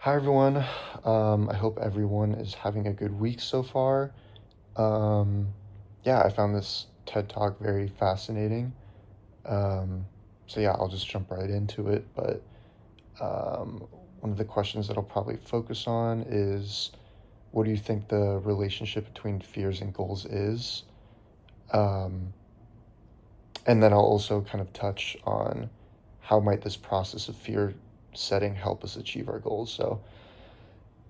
Hi everyone. I hope everyone is having a good week so far. Um, yeah, I found this TED Talk very fascinating. Um, so yeah, I'll just jump right into it. But um, one of the questions that I'll probably focus on is, what do you think the relationship between fears and goals is? Um, and then I'll also kind of touch on how might this process of fear setting help us achieve our goals. So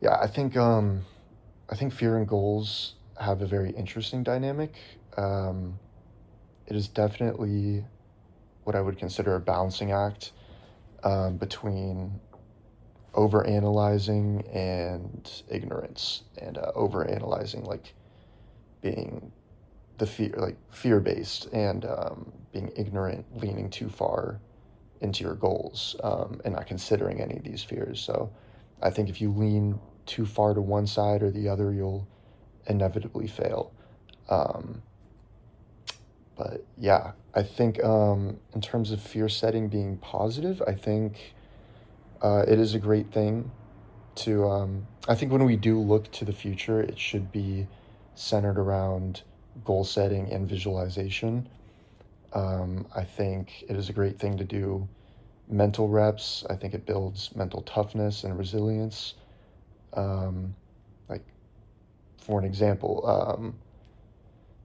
yeah, I think fear and goals have a very interesting dynamic. Um, it is definitely what I would consider a balancing act between overanalyzing and ignorance, and overanalyzing, like being the fear based, and being ignorant, leaning too far into your goals, and not considering any of these fears. So I think if you lean too far to one side or the other, you'll inevitably fail. Um, but yeah, I think in terms of fear setting being positive, I think it is a great thing to. I think when we do look to the future, it should be centered around goal setting and visualization. I think it is a great thing to do mental reps. I think it builds mental toughness and resilience. Um, like, for an example,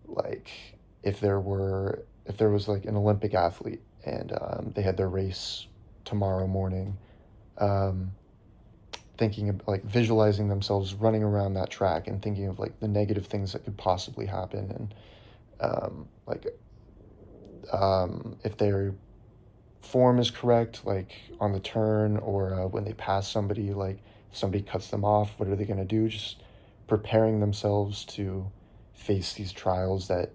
like if there was like an Olympic athlete, and they had their race tomorrow morning, um, thinking of like visualizing themselves running around that track and thinking of like the negative things that could possibly happen, and like if their form is correct, like on the turn, or when they pass somebody, like if somebody cuts them off, what are they going to do? Just preparing themselves to face these trials that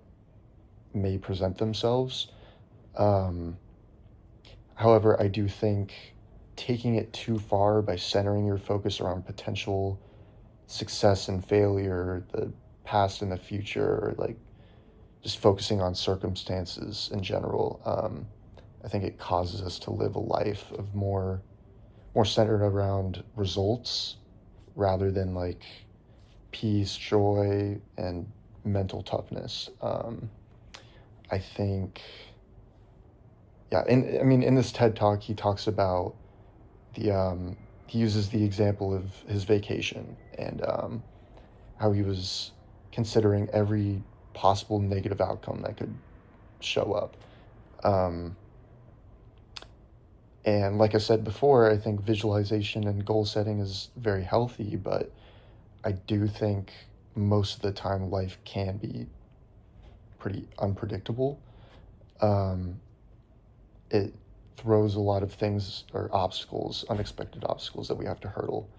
may present themselves. Um, However, I do think taking it too far by centering your focus around potential success and failure, the past and the future, or like just focusing on circumstances in general, I think it causes us to live a life of more centered around results rather than like peace, joy, and mental toughness. I think, yeah, and I mean, in this TED talk, he talks about the he uses the example of his vacation, and how he was considering every possible negative outcome that could show up. Um, and like I said before, I think visualization and goal setting is very healthy, but I do think most of the time life can be pretty unpredictable. Um, it throws a lot of things or obstacles, unexpected obstacles that we have to hurdle.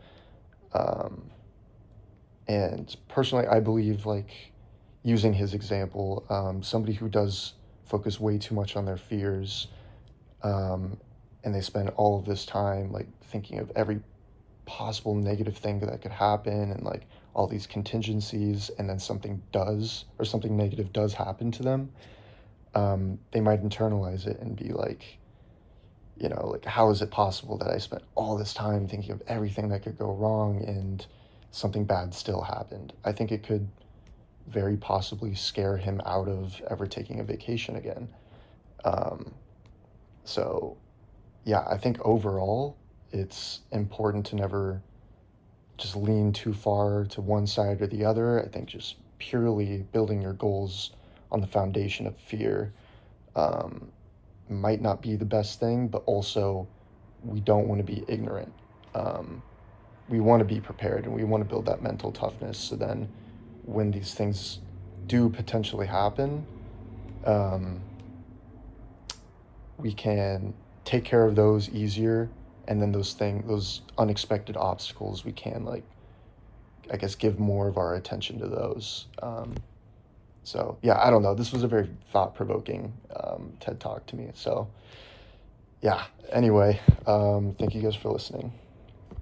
Um, and personally, I believe, like, using his example, somebody who does focus way too much on their fears, um, and they spend all of this time like thinking of every possible negative thing that could happen, and like all these contingencies, and then something does, or something negative does happen to them, they might internalize it and be like, like, how is it possible that I spent all this time thinking of everything that could go wrong and something bad still happened? I think it could very possibly scare him out of ever taking a vacation again. Um, so, yeah, I think overall it's important to never just lean too far to one side or the other. I think just purely building your goals on the foundation of fear um, might not be the best thing, but also we don't want to be ignorant. Um, we want to be prepared, and we want to build that mental toughness, so then when these things do potentially happen, um, we can take care of those easier, and then those unexpected obstacles, we can, like, I guess, give more of our attention to those. So yeah, I don't know. This was a very thought provoking TED talk to me. So yeah. Anyway, thank you guys for listening.